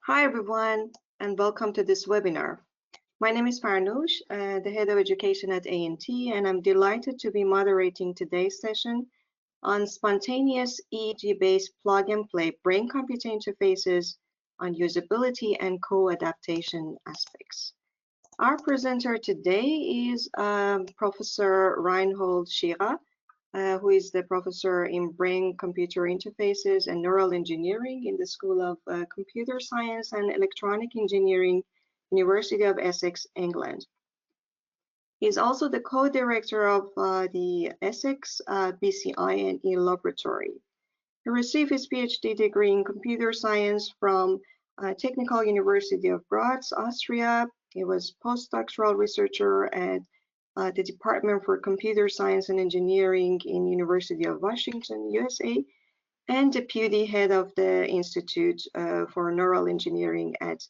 Hi everyone, and welcome to this webinar. My name is Farnoosh, the Head of Education at A&T, and I'm delighted to be moderating today's session on spontaneous EEG-based plug-and-play brain-computer interfaces on usability and co-adaptation aspects. Our presenter today is Professor Reinhold Scherer, who is the professor in brain-computer interfaces and neural engineering in the School of Computer Science and Electronic Engineering, University of Essex, England. He is also the co-director of the Essex BCI and E Laboratory. He received his PhD degree in computer science from Technical University of Graz, Austria. He was postdoctoral researcher at the Department for Computer Science and Engineering in University of Washington, USA, and deputy head of the Institute for Neural Engineering at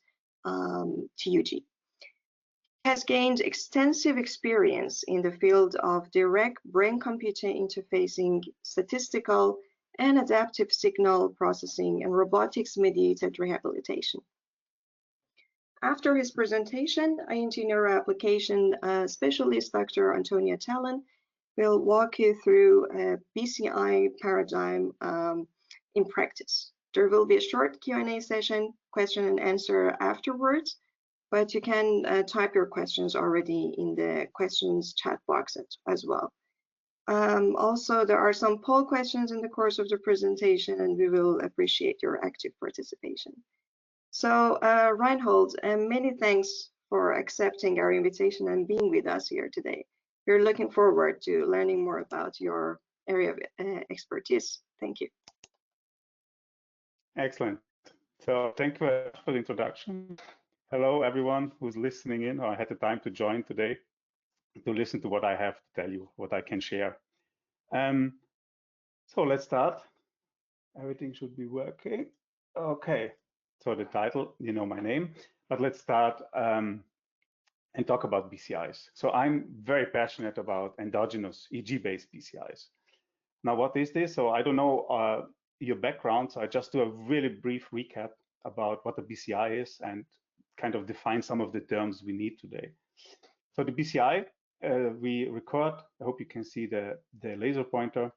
TUG. He has gained extensive experience in the field of direct brain-computer interfacing, statistical and adaptive signal processing, and robotics-mediated rehabilitation. After his presentation, INT Neuro application specialist Dr. Antonia Talon will walk you through a BCI paradigm in practice. There will be a short Q&A session, question and answer afterwards, but you can type your questions already in the questions chat box as well. Also, there are some poll questions in the course of the presentation, and we will appreciate your active participation. So, Reinhold, many thanks for accepting our invitation and being with us here today. We're looking forward to learning more about your area of expertise. Thank you. Excellent. So thank you for the introduction. Hello, everyone who's listening in or had the time to join today to listen to what I have to tell you, what I can share. So let's start. Everything should be working. Okay. So the title, you know my name, but let's start and talk about BCIs. So I'm very passionate about endogenous EEG-based BCIs. Now, what is this? So I don't know your background, so I just do a really brief recap about what a BCI is and kind of define some of the terms we need today. So the BCI, we record, I hope you can see the laser pointer.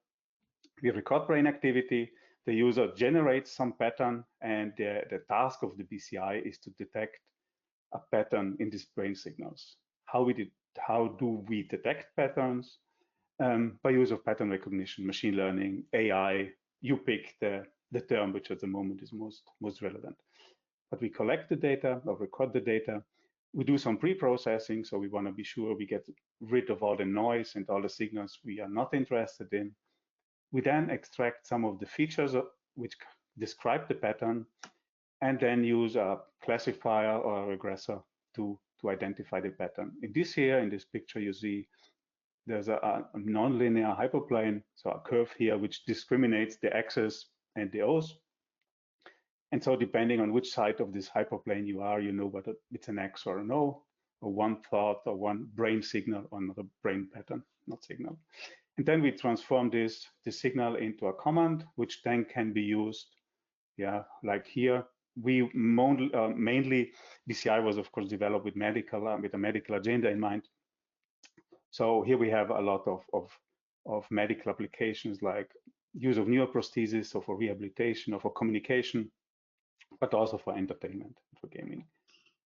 We record brain activity. The user generates some pattern, and the task of the BCI is to detect a pattern in these brain signals. How do we detect patterns? By use of pattern recognition, machine learning, AI. You pick the term which at the moment is most relevant. But we collect the data or record the data. We do some pre-processing, so we want to be sure we get rid of all the noise and all the signals we are not interested in. We then extract some of the features which describe the pattern, and then use a classifier or a regressor to identify the pattern. In this picture, you see there's a nonlinear hyperplane, so a curve here which discriminates the X's and the O's. And so depending on which side of this hyperplane you are, you know whether it's an X or an O, or one thought or one brain signal or another brain pattern, not signal. And then we transform the signal into a command, which then can be used, like here. We mainly BCI was of course developed with a medical agenda in mind. So here we have a lot of medical applications like use of neuroprosthesis, so for rehabilitation or for communication, but also for entertainment, for gaming.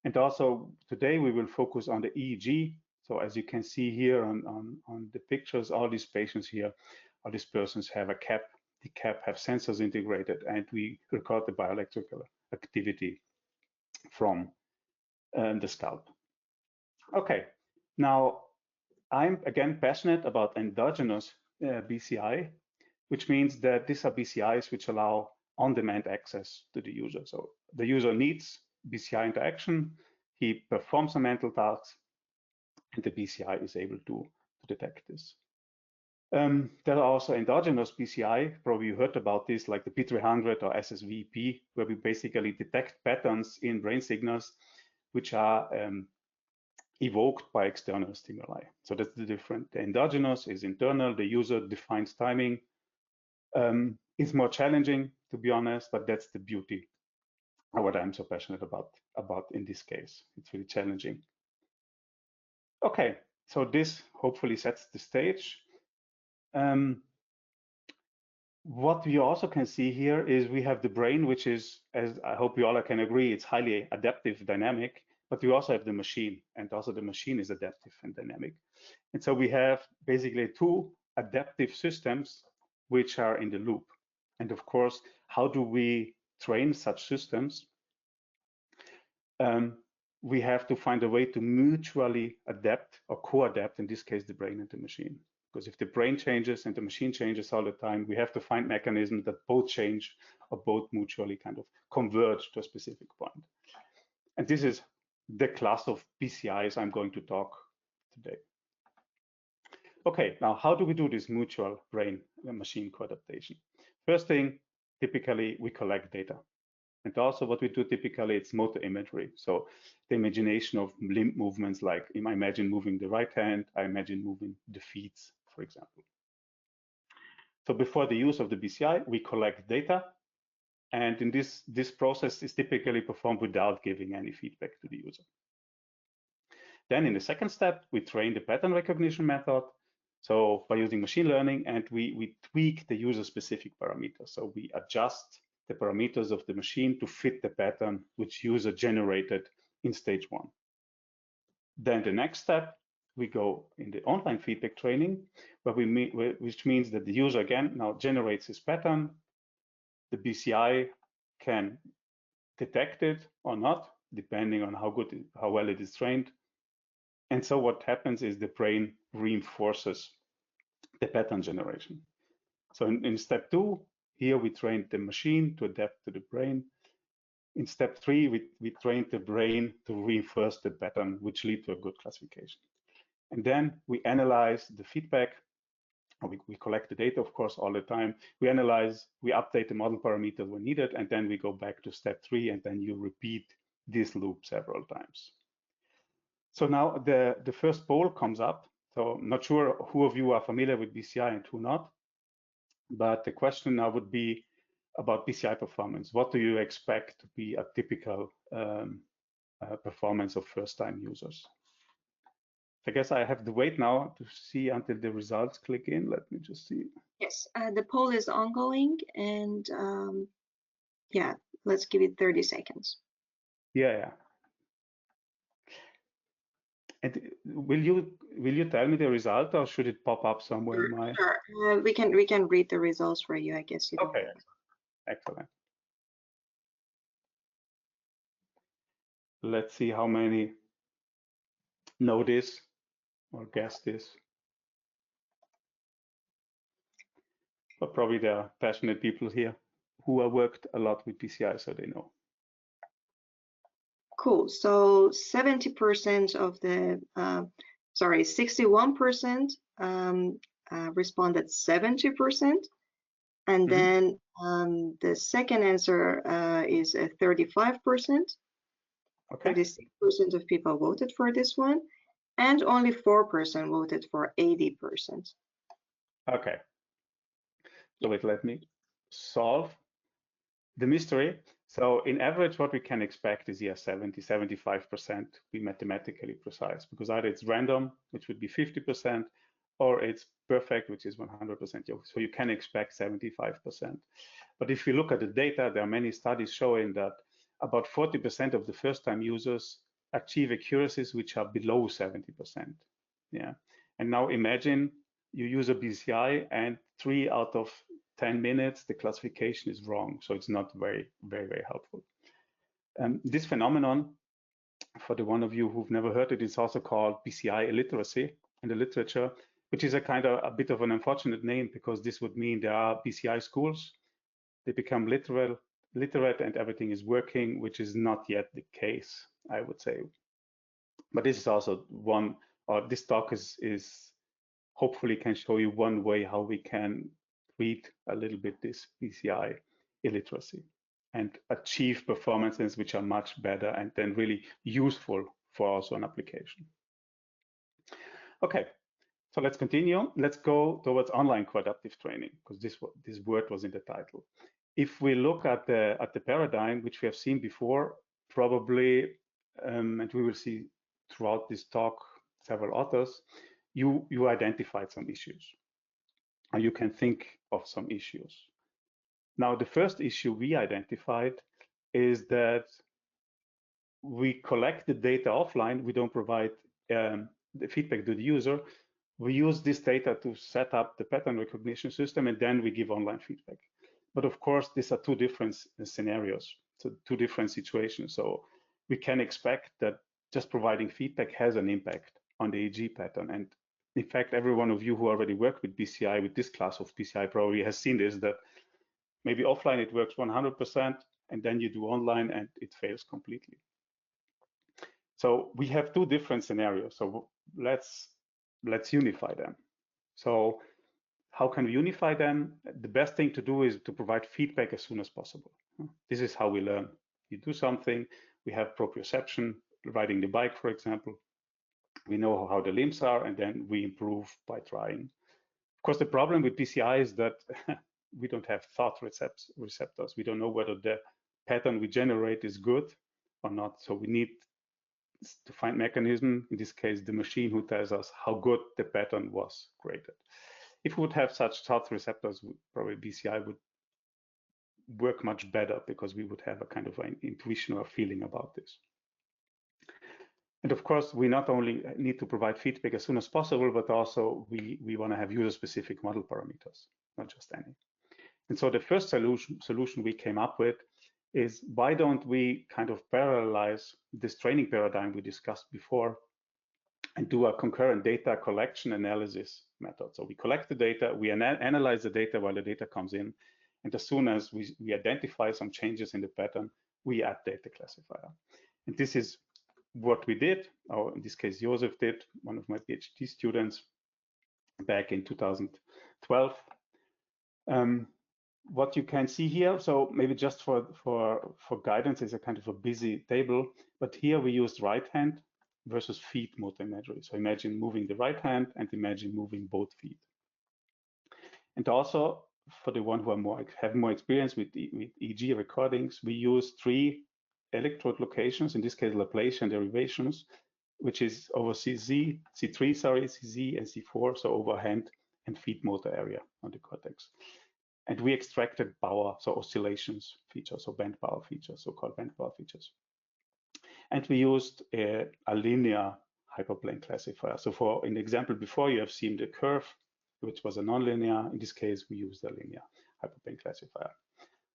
And also today we will focus on the EEG. So as you can see here on the pictures, all these patients here, all these persons have a cap. The cap have sensors integrated, and we record the bioelectrical activity from the scalp. Okay, now I'm again passionate about endogenous BCI, which means that these are BCIs which allow on-demand access to the user. So the user needs BCI interaction, he performs a mental task, and the BCI is able to detect this. There are also endogenous BCI, probably you heard about this, like the P300 or SSVP, where we basically detect patterns in brain signals which are evoked by external stimuli. So that's the different. The endogenous is internal, the user defines timing. It's more challenging, to be honest, but that's the beauty what I'm so passionate about in this case. It's really challenging. Okay, so this hopefully sets the stage. What we also can see here is we have the brain, which is, as I hope you all can agree, it's highly adaptive, dynamic, but we also have the machine, and also the machine is adaptive and dynamic. And so we have basically two adaptive systems which are in the loop. And of course, how do we train such systems? We have to find a way to mutually adapt or co-adapt, in this case, the brain and the machine. Because if the brain changes and the machine changes all the time, we have to find mechanisms that both change or both mutually kind of converge to a specific point. And this is the class of BCIs I'm going to talk today. Okay, now how do we do this mutual brain-machine co-adaptation? First thing, typically we collect data. And also what we do typically, it's motor imagery. So the imagination of limb movements, like I imagine moving the right hand, I imagine moving the feet, for example. So before the use of the BCI, we collect data. And in this process is typically performed without giving any feedback to the user. Then in the second step, we train the pattern recognition method. So by using machine learning, and we tweak the user-specific parameters. So we adjust the parameters of the machine to fit the pattern which user generated in stage one. Then the next step, we go in the online feedback training, which means that the user again now generates his pattern. The BCI can detect it or not, depending on how well it is trained. And so what happens is the brain reinforces the pattern generation. So in step two, here we trained the machine to adapt to the brain. In step three, we trained the brain to reinforce the pattern, which lead to a good classification. And then we analyze the feedback. We collect the data, of course, all the time. We analyze, we update the model parameter when needed, and then we go back to step three, and then you repeat this loop several times. So now the first poll comes up. So I'm not sure who of you are familiar with BCI and who not, but the question now would be about BCI performance. What do you expect to be a typical performance of first-time users? I guess I have to wait now to see until the results click in. Let me just see. Yes, the poll is ongoing, and yeah, let's give it 30 seconds. Yeah. And will you tell me the result, or should it pop up somewhere in my? Sure. We can read the results for you. I guess you don't. Okay, excellent. Let's see how many know this or guess this. But probably there are passionate people here who have worked a lot with BCI, so they know. Cool. So 70% of the, 61% responded 70%. And then the second answer is 35%. Okay. 36% of people voted for this one, and only 4% voted for 80%. Okay. So wait, let me solve the mystery. So in average, what we can expect is 70-75% be mathematically precise, because either it's random, which would be 50%, or it's perfect, which is 100%. So you can expect 75%. But if you look at the data, there are many studies showing that about 40% of the first-time users achieve accuracies which are below 70%. Yeah. And now imagine you use a BCI and 3 out of 10 minutes, the classification is wrong. So it's not very, very, very helpful. This phenomenon, for the one of you who've never heard it, is also called BCI illiteracy in the literature, which is a bit of an unfortunate name, because this would mean there are BCI schools, they become literate and everything is working, which is not yet the case, I would say. But this is also one, or this talk is hopefully can show you one way how we can treat a little bit this BCI illiteracy and achieve performances which are much better and then really useful for also an application. Okay, so let's continue. Let's go towards online co-adaptive training, because this word was in the title. if we look at the paradigm, which we have seen before, probably, and we will see throughout this talk several authors, you identified some issues, or you can think of some issues. Now, the first issue we identified is that we collect the data offline. We don't provide the feedback to the user. We use this data to set up the pattern recognition system, and then we give online feedback. But of course, these are two different scenarios, so two different situations. So we can expect that just providing feedback has an impact on the EEG pattern. And in fact, every one of you who already worked with BCI, with this class of BCI, probably has seen this, that maybe offline it works 100%, and then you do online and it fails completely. So we have two different scenarios. So let's unify them. So how can we unify them? The best thing to do is to provide feedback as soon as possible. This is how we learn. You do something, we have proprioception, riding the bike, for example. We know how the limbs are, and then we improve by trying. Of course, the problem with BCI is that we don't have thought receptors. We don't know whether the pattern we generate is good or not. So we need to find mechanism, in this case, the machine, who tells us how good the pattern was created. If we would have such thought receptors, probably BCI would work much better, because we would have a kind of an intuition or feeling about this. And of course, we not only need to provide feedback as soon as possible, but also we want to have user-specific model parameters, not just any. And so the first solution we came up with is, why don't we kind of parallelize this training paradigm we discussed before and do a concurrent data collection analysis method. So we collect the data, we analyze the data while the data comes in, and as soon as we identify some changes in the pattern, we update the classifier. And this is what we did, or in this case, Josef did, one of my PhD students, back in 2012. What you can see here, so maybe just for guidance, is a kind of a busy table, but here we used right hand versus feet motor imagery. So imagine moving the right hand and imagine moving both feet. And also, for the one who are have more experience with EEG recordings, we use 3 electrode locations, in this case Laplacian derivations, which is over C3, CZ and C4, so over hand and feet motor area on the cortex. And we extracted power, so oscillations features, or band power features, so-called band power features. And we used a linear hyperplane classifier. So in the example before, you have seen the curve, which was a nonlinear. In this case, we used a linear hyperplane classifier.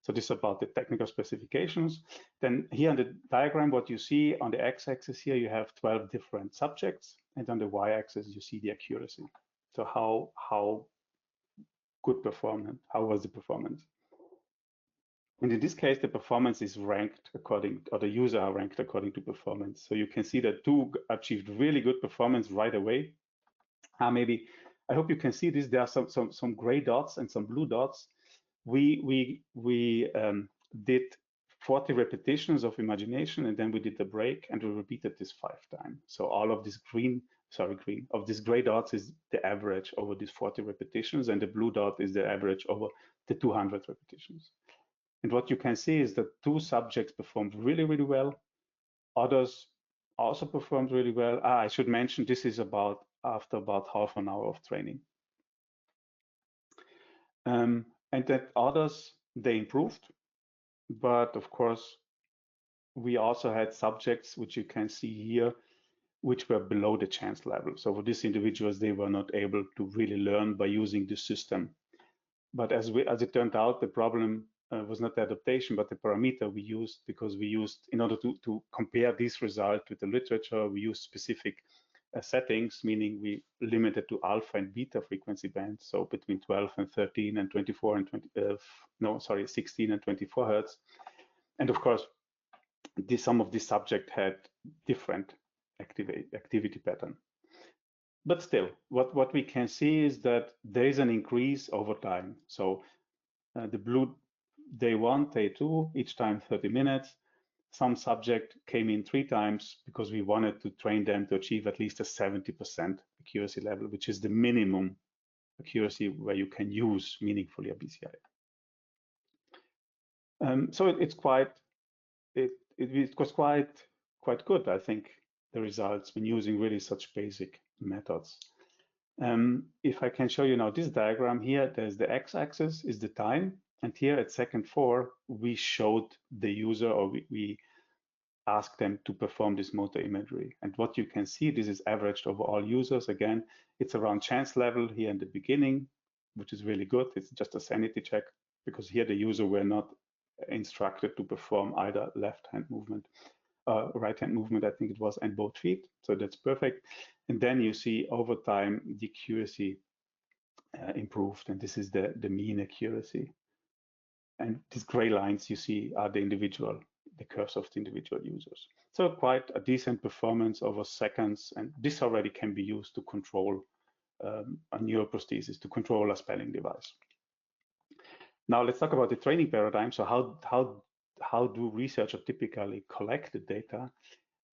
So this is about the technical specifications. Then here on the diagram, what you see on the x-axis here, you have 12 different subjects, and on the y-axis, you see the accuracy. So how good performance, how was the performance? And in this case, the performance is ranked according, or the user are ranked according to performance. So you can see that 2 achieved really good performance right away. Maybe, I hope you can see this. There are some gray dots and some blue dots. We did 40 repetitions of imagination, and then we did the break, and we repeated this 5 times. So all of this of these gray dots is the average over these 40 repetitions, and the blue dot is the average over the 200 repetitions. And what you can see is that 2 subjects performed really, really well. Others also performed really well. I should mention, this is after about half an hour of training. And that others, they improved. But of course, we also had subjects, which you can see here, which were below the chance level. So for these individuals, they were not able to really learn by using the system. But as it turned out, the problem was not the adaptation, but the parameter we used, because we used, in order to compare this result with the literature, we used specific settings, meaning we limited to alpha and beta frequency bands, so between 12 and 13 and 24 and 16 and 24 hertz. And of course, some of these subjects had different activity pattern. But still, what we can see is that there is an increase over time. So the blue, day 1, day 2, each time 30 minutes. Some subject came in 3 times because we wanted to train them to achieve at least a 70% accuracy level, which is the minimum accuracy where you can use meaningfully a BCI. So it was quite good, I think, the results when using really such basic methods. If I can show you now this diagram here, there's the x-axis is the time, and here at second 4 we showed the user, or we asked them to perform this motor imagery. And what you can see, this is averaged over all users. Again, it's around chance level here in the beginning, which is really good. It's just a sanity check, because here the user were not instructed to perform either left hand movement, right hand movement, I think it was, and both feet. So that's perfect. And then you see over time the accuracy improved, and this is the mean accuracy. And these gray lines you see are the curves of the individual users. So quite a decent performance over seconds, and this already can be used to control a neuroprosthesis, to control a spelling device. Now let's talk about the training paradigm. So how do researchers typically collect the data?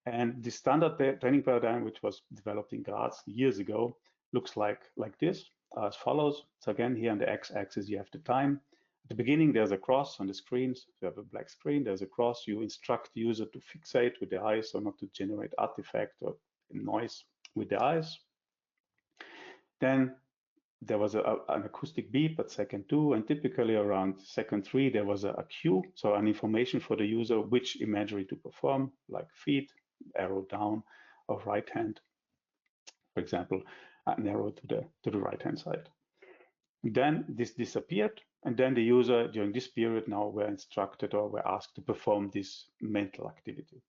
And the standard training paradigm, which was developed in Graz years ago, looks like this, as follows. So again, here on the x-axis, you have the time. At the beginning, there's a cross on the screen. So you have a black screen, there's a cross. You instruct the user to fixate with the eyes, so not to generate artifact or noise with the eyes. Then there was an acoustic beep at second 2, and typically around second 3, there was a cue, so an information for the user which imagery to perform, like feet, arrow down, or right hand, for example, an arrow to the right hand side. Then this disappeared, and then the user during this period now were instructed or were asked to perform this mental activity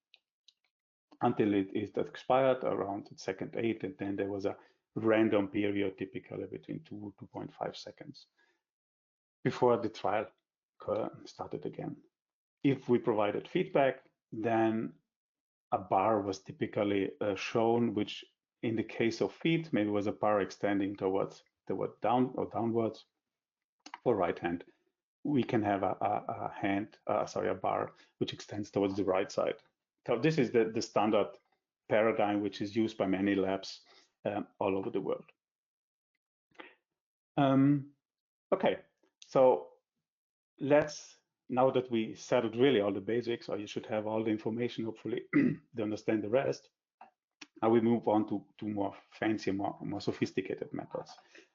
until it expired around second 8, and then there was a random period, typically between 2.5 seconds, before the trial started again. If we provided feedback, then a bar was typically shown, which in the case of feet, maybe was a bar extending towards down or downwards. For right hand, we can have a bar which extends towards the right side. So this is the standard paradigm, which is used by many labs all over the world. Okay, so now that we settled really all the basics, or you should have all the information, hopefully, to understand the rest, now we move on to more fancy, more sophisticated methods.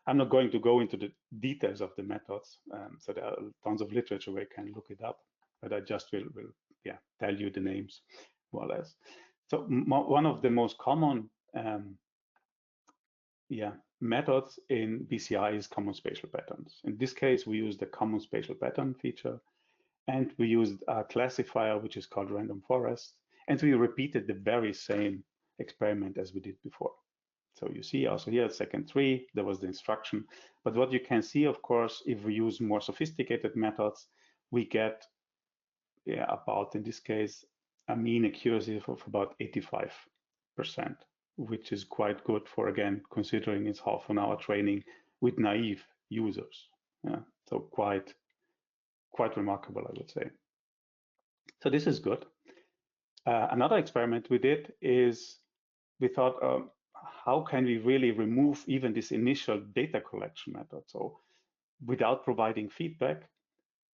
I'm not going to go into the details of the methods, so there are tons of literature where you can look it up, but I just will tell you the names, more or less. So one of the most common methods in BCI is common spatial patterns. In this case, we use the common spatial pattern feature, and we used a classifier which is called random forest, and we repeated the very same experiment as we did before. So you see also here at second 3, there was the instruction. But what you can see, of course, if we use more sophisticated methods, we get about, in this case, a mean accuracy of about 85%, which is quite good for, again, considering it's half an hour training with naive users. So quite remarkable, I would say. So this is good. Another experiment we did is we thought, how can we really remove even this initial data collection method? So without providing feedback,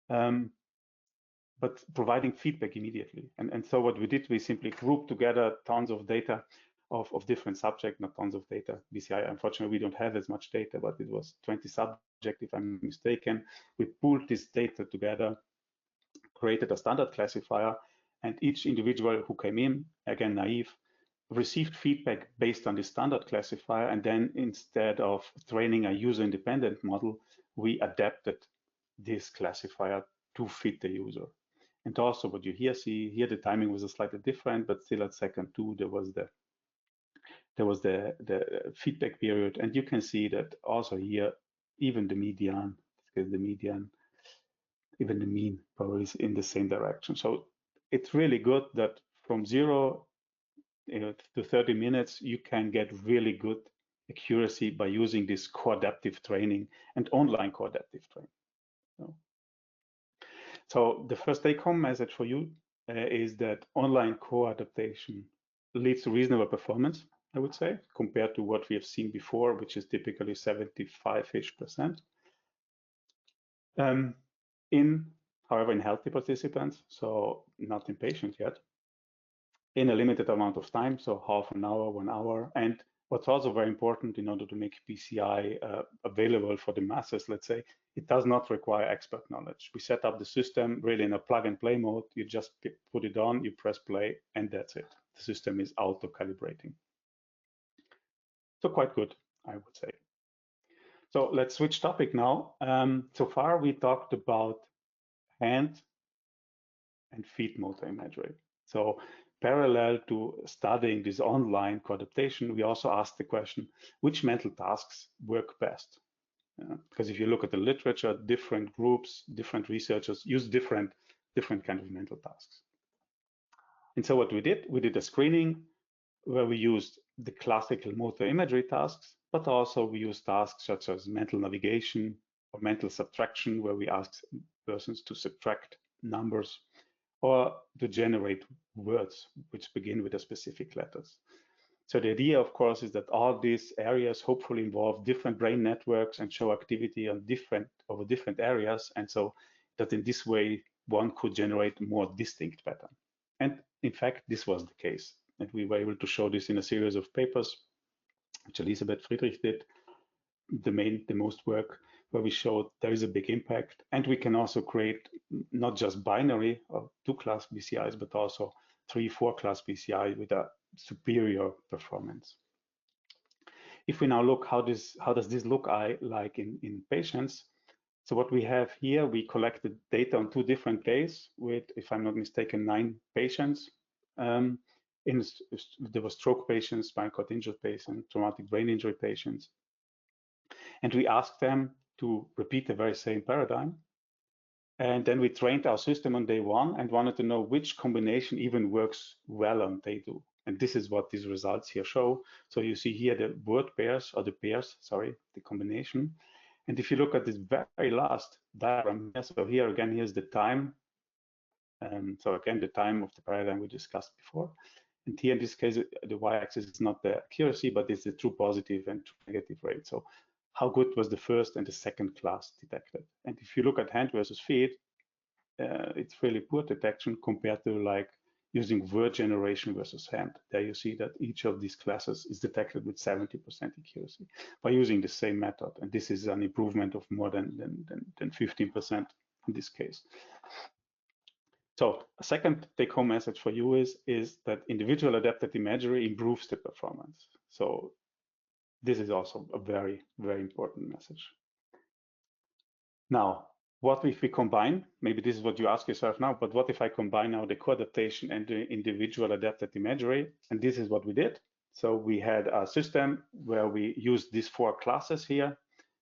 but providing feedback immediately. And so what we did, we simply grouped together tons of data of different subjects, not tons of data. BCI, unfortunately, we don't have as much data, but it was 20 subjects, if I'm mistaken. We pulled this data together, created a standard classifier, and each individual who came in, again, naive, received feedback based on the standard classifier, and then instead of training a user-independent model, we adapted this classifier to fit the user. And also what you see here, the timing was slightly different, but still at second 2, there was the feedback period, and you can see that also here, even the median, even the mean probably is in the same direction. So it's really good that from 0 to 30 minutes, you can get really good accuracy by using this co-adaptive training and online co-adaptive training. So the first take-home message for you is that online co-adaptation leads to reasonable performance, I would say, compared to what we have seen before, which is typically 75-ish%. In however, in healthy participants, so not in patients yet, in a limited amount of time, so half an hour, 1 hour. And what's also very important in order to make BCI available for the masses, let's say, it does not require expert knowledge. We set up the system really in a plug and play mode. You just put it on, you press play, and that's it. The system is auto-calibrating. So quite good, I would say. So let's switch topic now. So far, we talked about hand and feet motor imagery. So parallel to studying this online co-adaptation, we also asked the question, which mental tasks work best? Because if you look at the literature, different groups, different researchers use different kind of mental tasks. And so what we did a screening where we used the classical motor imagery tasks, but also we used tasks such as mental navigation or mental subtraction, where we ask persons to subtract numbers or to generate words which begin with a specific letters. So the idea, of course, is that all these areas hopefully involve different brain networks and show activity on over different areas, and so that in this way one could generate more distinct pattern. And in fact, this was the case, and we were able to show this in a series of papers, which Elisabeth Friedrich did, the most work, where we showed there is a big impact, and we can also create not just binary or 2-class BCIs, but also 3-4 class BCI with a superior performance. If we now look how does this look like in patients? So what we have here, we collected data on 2 different days with, if I'm not mistaken, 9 patients. There were stroke patients, spinal cord injured patients, traumatic brain injury patients. And we asked them to repeat the very same paradigm. And then we trained our system on day 1 and wanted to know which combination even works well on day 2. And this is what these results here show. So you see here the word pairs, or the pairs, sorry, the combination. And if you look at this very last diagram, so here again, here's the time. So again, the time of the paradigm we discussed before. And here in this case, the y-axis is not the accuracy, but it's the true positive and true negative rate. So how good was the first and the second class detected? And if you look at hand versus feet, it's really poor detection compared to like using word generation versus hand. There you see that each of these classes is detected with 70% accuracy by using the same method. And this is an improvement of more than 15% in this case. So a second take-home message for you is that individual adapted imagery improves the performance. So this is also a very, very important message. Now, what if we combine, maybe this is what you ask yourself now, but what if I combine now the co-adaptation and the individual adapted imagery? And this is what we did. So we had a system where we used these 4 classes here.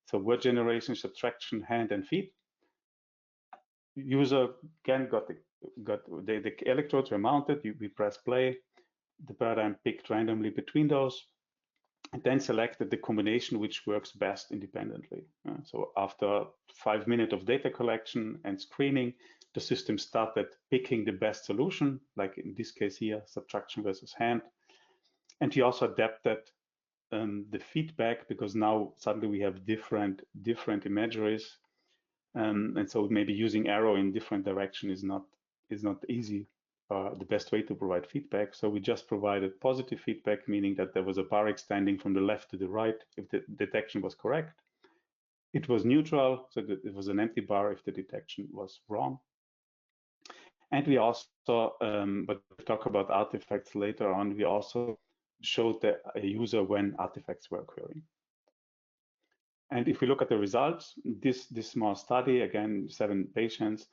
So word generation, subtraction, hand, and feet. User again got the electrodes were mounted, we press play, the paradigm picked randomly between those, and then selected the combination which works best independently. So after 5 minutes of data collection and screening, the system started picking the best solution, like in this case here, subtraction versus hand. And we also adapted the feedback, because now suddenly we have different imageries. And so maybe using arrow in different direction is not easy, the best way to provide feedback. So we just provided positive feedback, meaning that there was a bar extending from the left to the right if the detection was correct. It was neutral, so that it was an empty bar if the detection was wrong. And we also, but we'll talk about artifacts later on, we also showed the user when artifacts were occurring. And if we look at the results, this small study, again, 7 patients,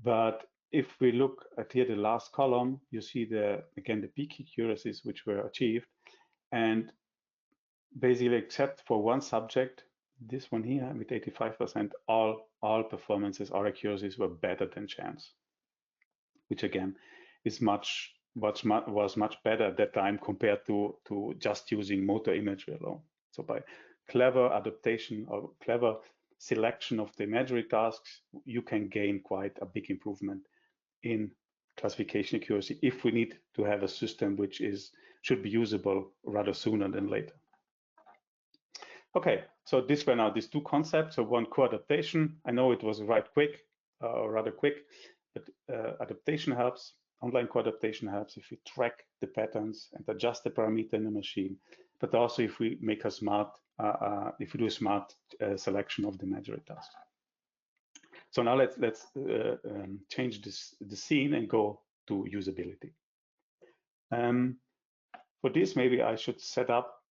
but if we look at here, the last column, you see again the peak accuracies which were achieved. And basically, except for one subject, this one here with 85%, all performances, all accuracies were better than chance, which again is was much better at that time compared to just using motor imagery alone. So by clever adaptation or clever selection of the imagery tasks, you can gain quite a big improvement in classification accuracy if we need to have a system which should be usable rather sooner than later. Okay, so these were now these 2 concepts. So one, co-adaptation. I know it was right quick, rather quick, but adaptation helps. Online co-adaptation helps if we track the patterns and adjust the parameter in the machine, but also if we make a smart, if we do a smart selection of the imagery task. So now let's change the scene and go to usability. For this, maybe I should set up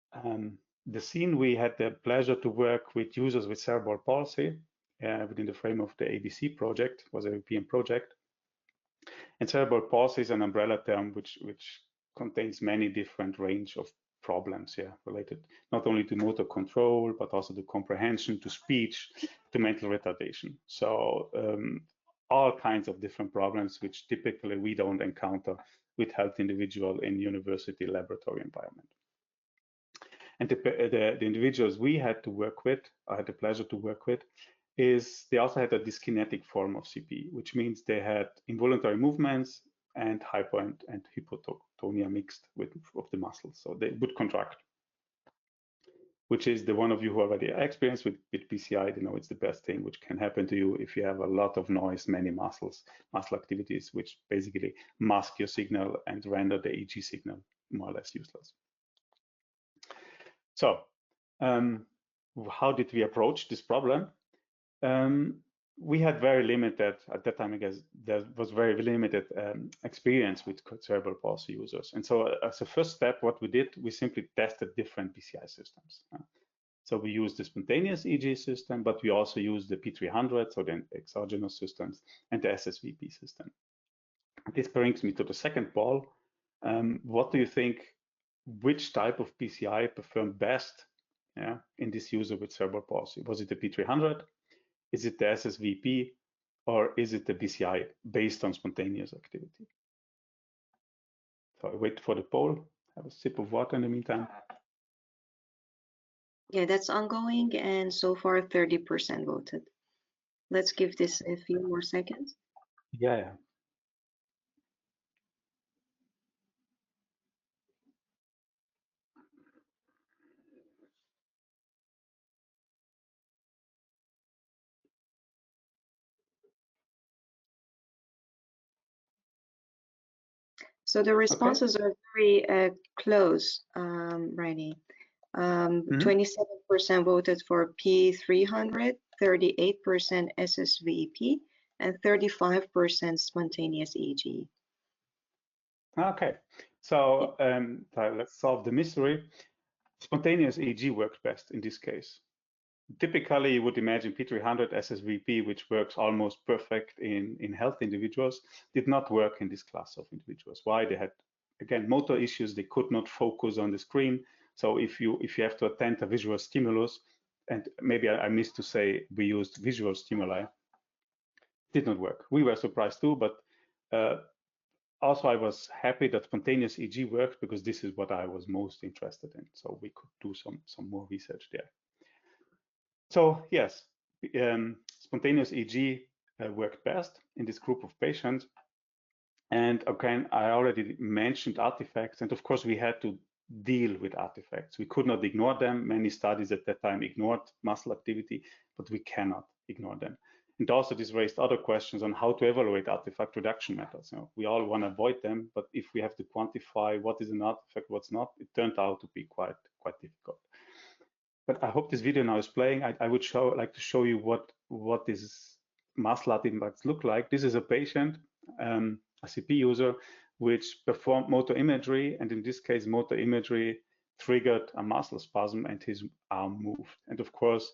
the scene. We had the pleasure to work with users with cerebral palsy within the frame of the ABC project. It was a European project. And cerebral palsy is an umbrella term which contains many different range of problems related not only to motor control, but also to comprehension, to speech, to mental retardation. So all kinds of different problems which typically we don't encounter with healthy individual in university laboratory environment. And the individuals we had to work with, I had the pleasure to work with, is they also had a dyskinetic form of CP, which means they had involuntary movements and hypo and hypotonia mixed of the muscles. So they would contract, which is the one of you who already experienced with BCI, you know, it's the best thing which can happen to you if you have a lot of noise, many muscle activities, which basically mask your signal and render the EEG signal more or less useless. So how did we approach this problem? We had very limited, at that time, I guess, there was very limited experience with cerebral palsy users. And so as a first step, what we did, we simply tested different BCI systems. So we used the spontaneous EEG system, but we also used the P300, so the exogenous systems, and the SSVP system. This brings me to the second poll. What do you think, which type of BCI performed best in this user with cerebral palsy? Was it the P300? Is it the SSVP, or is it the BCI based on spontaneous activity? So I wait for the poll, have a sip of water in the meantime. Yeah, that's ongoing, and so far 30% voted. Let's give this a few more seconds. Yeah. So the responses are very close, Reini. 27% voted for P300, 38% SSVP, and 35% spontaneous EEG. Okay, so let's solve the mystery. Spontaneous EEG works best in this case. Typically, you would imagine P300 SSVP, which works almost perfect in healthy individuals, did not work in this class of individuals. Why? They had, again, motor issues. They could not focus on the screen. So if you have to attend a visual stimulus, and maybe I missed to say we used visual stimuli, did not work. We were surprised too, but also I was happy that spontaneous EEG worked, because this is what I was most interested in. So we could do some more research there. So yes, spontaneous EEG worked best in this group of patients. And again, I already mentioned artifacts, and of course we had to deal with artifacts. We could not ignore them. Many studies at that time ignored muscle activity, but we cannot ignore them. And also this raised other questions on how to evaluate artifact reduction methods. You know, we all want to avoid them, but if we have to quantify what is an artifact, what's not, it turned out to be quite difficult. But I hope this video now is playing. I would like to show you what these muscle artifacts look like. This is a patient, a CP user, which performed motor imagery, and in this case, motor imagery triggered a muscle spasm and his arm moved. And of course,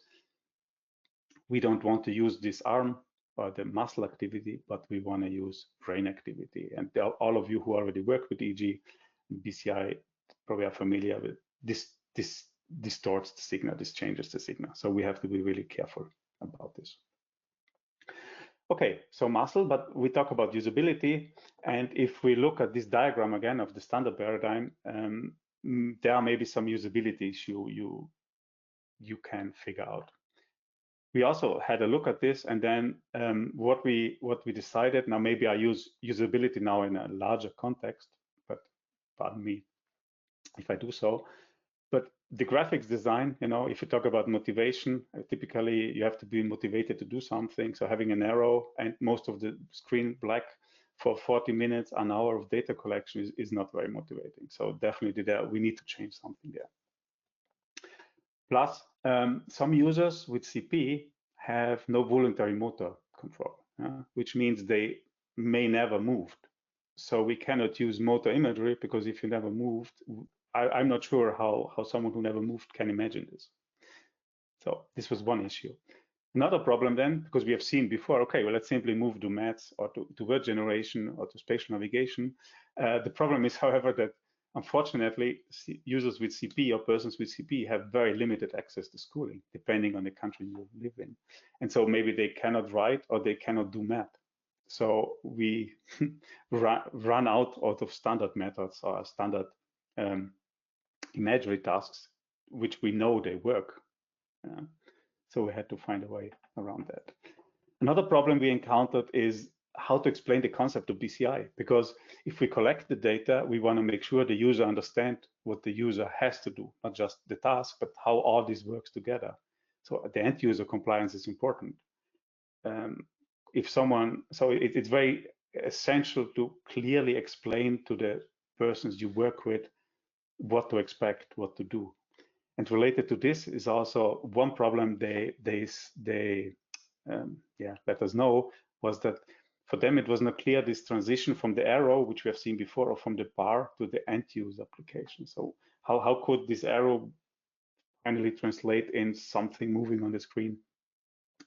we don't want to use this arm or the muscle activity, but we want to use brain activity. And all of you who already work with EEG and BCI probably are familiar with this distorts the signal, this changes the signal. So we have to be really careful about this. Okay, so muscle, but we talk about usability. And if we look at this diagram again of the standard paradigm, there are maybe some usability issue you can figure out. We also had a look at this, and then what we decided, now maybe I use usability now in a larger context, but pardon me if I do so. But the graphics design, if you talk about motivation, typically you have to be motivated to do something. So having an arrow and most of the screen black for 40 minutes, an hour of data collection is not very motivating. So definitely there, we need to change something there. Plus, some users with CP have no voluntary motor control, which means they may never moved. So we cannot use motor imagery because if you never moved, I'm not sure how someone who never moved can imagine this. So this was one issue. Another problem then, because we have seen before, okay, well, let's simply move to maths or to word generation or to spatial navigation. The problem is, however, that unfortunately, users with CP or persons with CP have very limited access to schooling, depending on the country you live in. And so maybe they cannot write or they cannot do math. So we run out of standard methods or standard imagery tasks, which we know they work. So we had to find a way around that. Another problem we encountered is how to explain the concept of BCI, because if we collect the data, we want to make sure the user understands what the user has to do, not just the task, but how all this works together. So the end user compliance is important. It's very essential to clearly explain to the persons you work with what to expect, what to do. And related to this is also one problem they let us know was that for them it was not clear this transition from the arrow, which we have seen before, or from the bar to the end use application. So how could this arrow finally translate in something moving on the screen,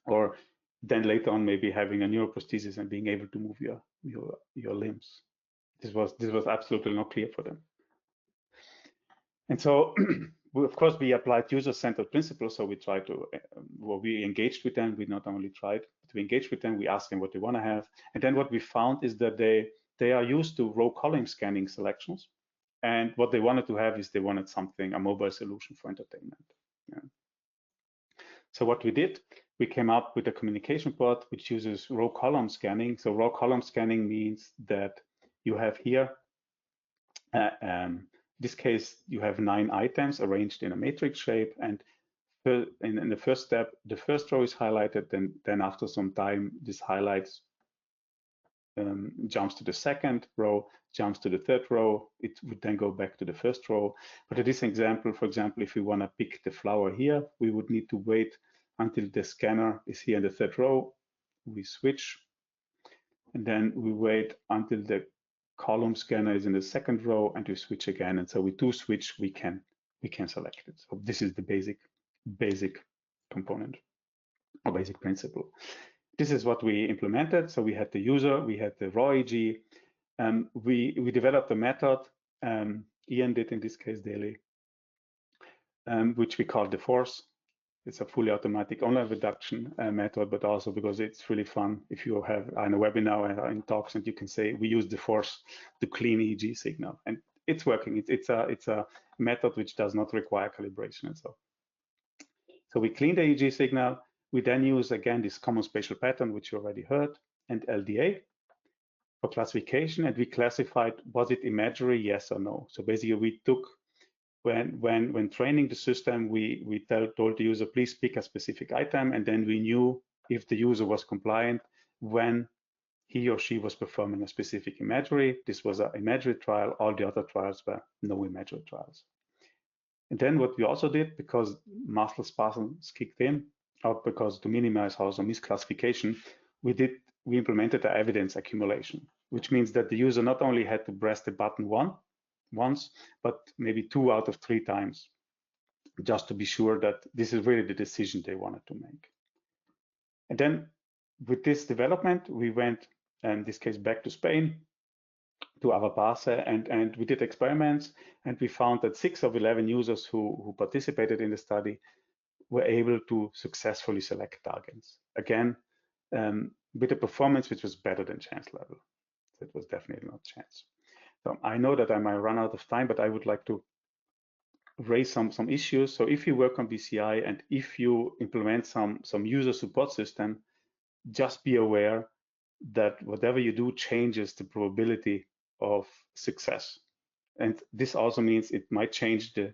or then later on maybe having a neuroprosthesis and being able to move your limbs? This was absolutely not clear for them. And so, of course, we applied user-centered principles. So we tried to, we engaged with them. We not only tried, but we engaged with them. We asked them what they want to have. And then what we found is that they are used to row column scanning selections. And what they wanted to have is they wanted something, a mobile solution for entertainment. Yeah. So what we did, we came up with a communication port which uses row column scanning. So row column scanning means that you have here, in this case, you have 9 items arranged in a matrix shape, and in the first step, the first row is highlighted. Then after some time, this highlights jumps to the second row, jumps to the third row. It would then go back to the first row. But in this example, for example, if we want to pick the flower here, we would need to wait until the scanner is here in the third row. We switch, and then we wait until the column scanner is in the second row, and we switch again. And so we do switch, we can select it. So this is the basic component or basic principle. This is what we implemented. So we had the user, we had the raw EEG. We developed a method, Ian did in this case daily, which we called the force. It's a fully automatic online reduction method, but also because it's really fun if you have in a webinar or in talks and you can say, we use the force to clean EEG signal, and it's working. It's a method which does not require calibration and so. So we clean the EEG signal. We then use again this common spatial pattern, which you already heard, and LDA for classification, and we classified, was it imagery, yes or no. So basically we took, when training the system, we told the user, please pick a specific item, and then we knew if the user was compliant when he or she was performing a specific imagery. This was an imagery trial. All the other trials were no imagery trials. And then what we also did, because muscle spasms kicked in, or because to minimize also misclassification, we implemented the evidence accumulation, which means that the user not only had to press the button once, but maybe 2 out of 3 times, just to be sure that this is really the decision they wanted to make. And then with this development, we went, in this case, back to Spain, to AdBCI, and we did experiments, and we found that 6 of 11 users who participated in the study were able to successfully select targets. Again, with a performance which was better than chance level. So it was definitely not chance. So I know that I might run out of time, but I would like to raise some issues. So if you work on BCI and if you implement some user support system, just be aware that whatever you do changes the probability of success. And this also means it might change the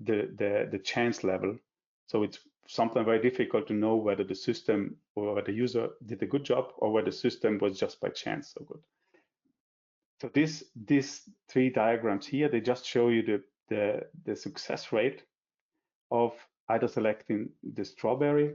the chance level. So it's something very difficult to know whether the system or whether the user did a good job or whether the system was just by chance so good. So these three diagrams here, they just show you the success rate of either selecting the strawberry,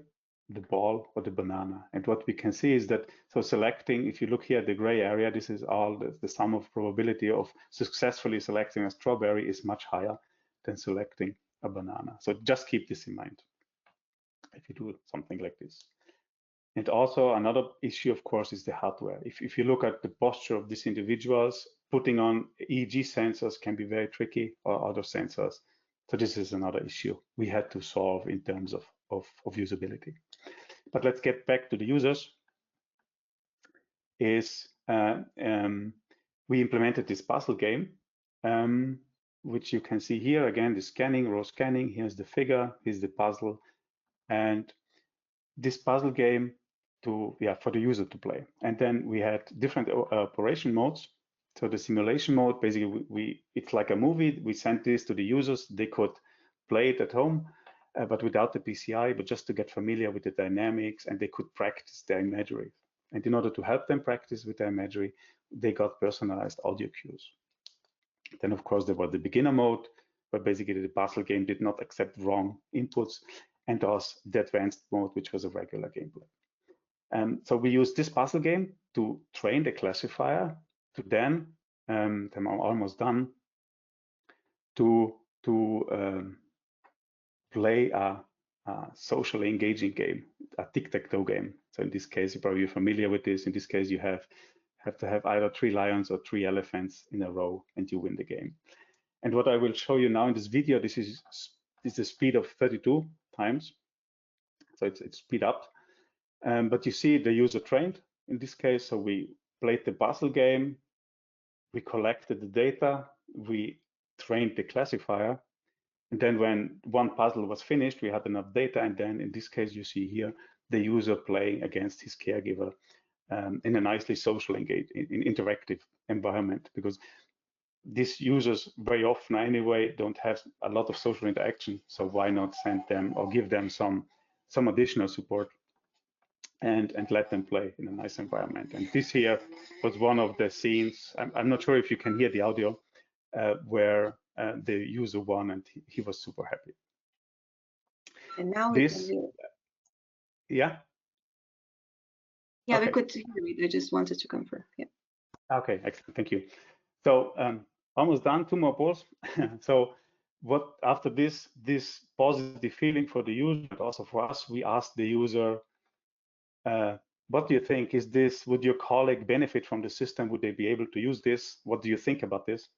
the ball, or the banana. And what we can see is that, so selecting, if you look here at the gray area, this is all the sum of probability of successfully selecting a strawberry is much higher than selecting a banana. So just keep this in mind if you do something like this. And also another issue, of course, is the hardware. If you look at the posture of these individuals, putting on EEG sensors can be very tricky, or other sensors. So this is another issue we had to solve in terms of usability. But let's get back to the users. We implemented this puzzle game, which you can see here. Again, the scanning, row scanning. Here's the figure, here's the puzzle. And this puzzle game for the user to play. And then we had different operation modes. So the simulation mode, basically, it's like a movie. We sent this to the users. They could play it at home, but without the BCI, but just to get familiar with the dynamics, and they could practice their imagery. And in order to help them practice with their imagery, they got personalized audio cues. Then, of course, there was the beginner mode, where basically the puzzle game did not accept wrong inputs, and thus the advanced mode, which was a regular gameplay. So we used this puzzle game to train the classifier to then, I'm almost done, to play a socially engaging game, a tic-tac-toe game. So in this case, you're probably familiar with this. In this case, you have to have either 3 lions or 3 elephants in a row, and you win the game. And what I will show you now in this video, this is the speed of 32 times. So it's speed up. But you see the user trained in this case. So we played the puzzle game, we collected the data, we trained the classifier. And then when one puzzle was finished, we had enough data. And then in this case, you see here the user playing against his caregiver in a nicely social engaged, interactive environment, because these users very often anyway don't have a lot of social interaction. So why not send them or give them some additional support and let them play in a nice environment. And this here was one of the scenes. I'm not sure if you can hear the audio where the user won, and he was super happy. And now we can hear. Yeah. Yeah, okay. We could hear it. I just wanted to confirm. Yeah. Okay, excellent. Thank you. So almost done. 2 more balls. So what after this positive feeling for the user, but also for us, we asked the user, what do you think? Would your colleague benefit from the system? Would they be able to use this? What do you think about this?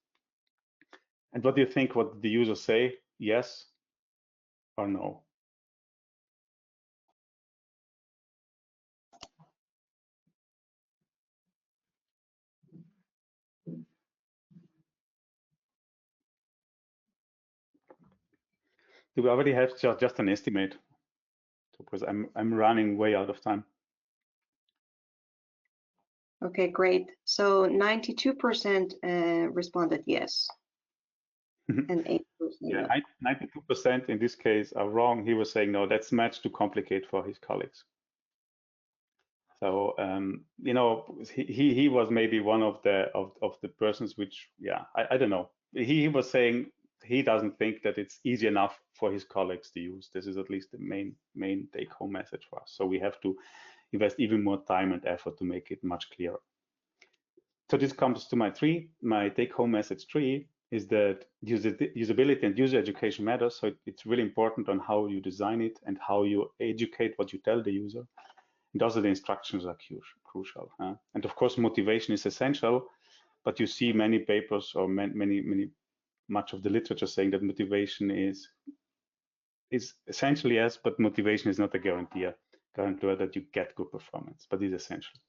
And what do you think? What did the user say? Yes or no? Do we already have just an estimate? Because I'm running way out of time. Okay, great. So 92% responded yes, and 8% yeah, no. 92% in this case are wrong. He was saying no, that's much too complicated for his colleagues. So you know, he was maybe one of the persons which, yeah, I don't know. He was saying he doesn't think that it's easy enough for his colleagues to use. This is at least the main take-home message for us. So we have to invest even more time and effort to make it much clearer. So this comes to my take-home message 3 is that usability and user education matters. So it's really important on how you design it and how you educate what you tell the user. And also the instructions are crucial. And of course, motivation is essential, but you see many papers or much of the literature saying that motivation is essentially yes, but motivation is not a guarantee that you get good performance, but it's essential.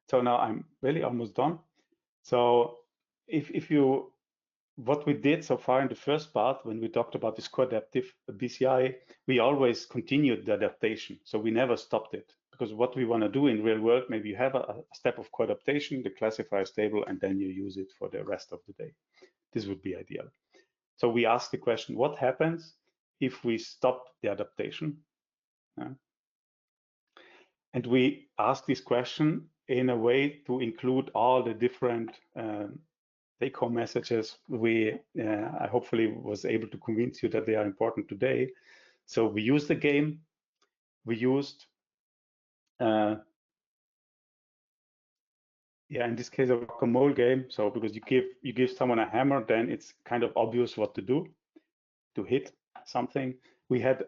So now I'm really almost done. So what we did so far in the first part, when we talked about this co-adaptive BCI, we always continued the adaptation. So we never stopped it, because what we want to do in real world, maybe you have a step of co-adaptation, the classifier is stable, and then you use it for the rest of the day. This would be ideal. So we ask the question, what happens if we stop the adaptation? And we ask this question in a way to include all the different take-home messages I hopefully was able to convince you that they are important today. So we used the game. We used, in this case, a rock-and-roll game. So because you give someone a hammer, then it's kind of obvious what to do to hit something. We had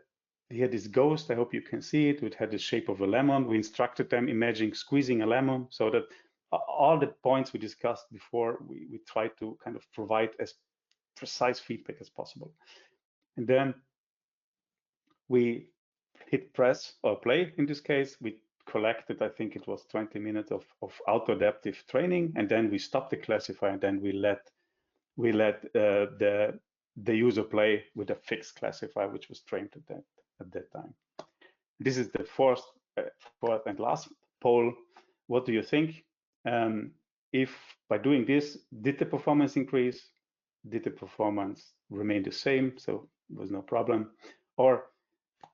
this ghost. I hope you can see it. It had the shape of a lemon. We instructed them imagining squeezing a lemon, so that all the points we discussed before, we tried to kind of provide as precise feedback as possible. And then we hit press or play. In this case, we collected, I think it was 20 minutes of auto-adaptive training, and then we stopped the classifier, and then we let the user play with a fixed classifier, which was trained at that time. This is the fourth and last poll. What do you think? If by doing this, did the performance increase? Did the performance remain the same? So there was no problem. Or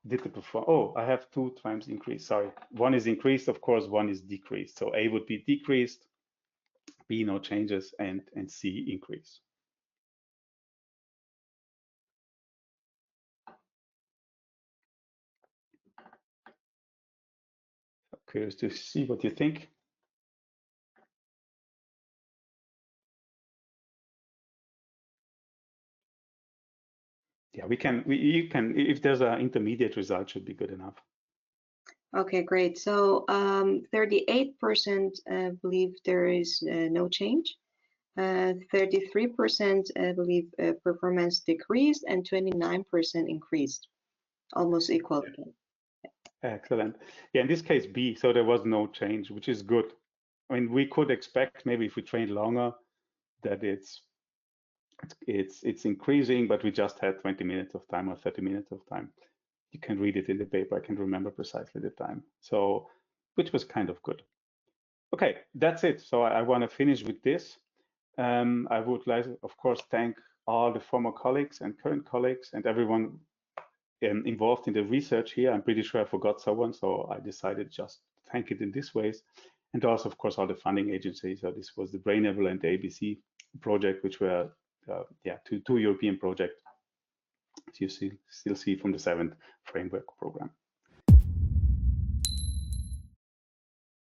did the perform? Oh, I have 2 times increase. Sorry, one is increased, of course, one is decreased. So A would be decreased, B no changes, and C increase. Curious to see what you think. Yeah, you can, if there's an intermediate result, should be good enough. Okay, great. So 38% believe there is no change. 33% believe performance decreased, and 29% increased, almost equal. Excellent. Yeah, in this case, B, so there was no change, which is good. I mean, we could expect maybe if we trained longer that it's increasing, but we just had 20 minutes of time or 30 minutes of time. You can read it in the paper. I can remember precisely the time. So, which was kind of good. Okay, that's it. So I want to finish with this. I would like, of course, thank all the former colleagues and current colleagues and everyone involved in the research here. I'm pretty sure I forgot someone, so I decided just to thank it in this ways. And also, of course, all the funding agencies. So this was the Brainable and the ABC project, which were two European projects you still see from the 7th framework program.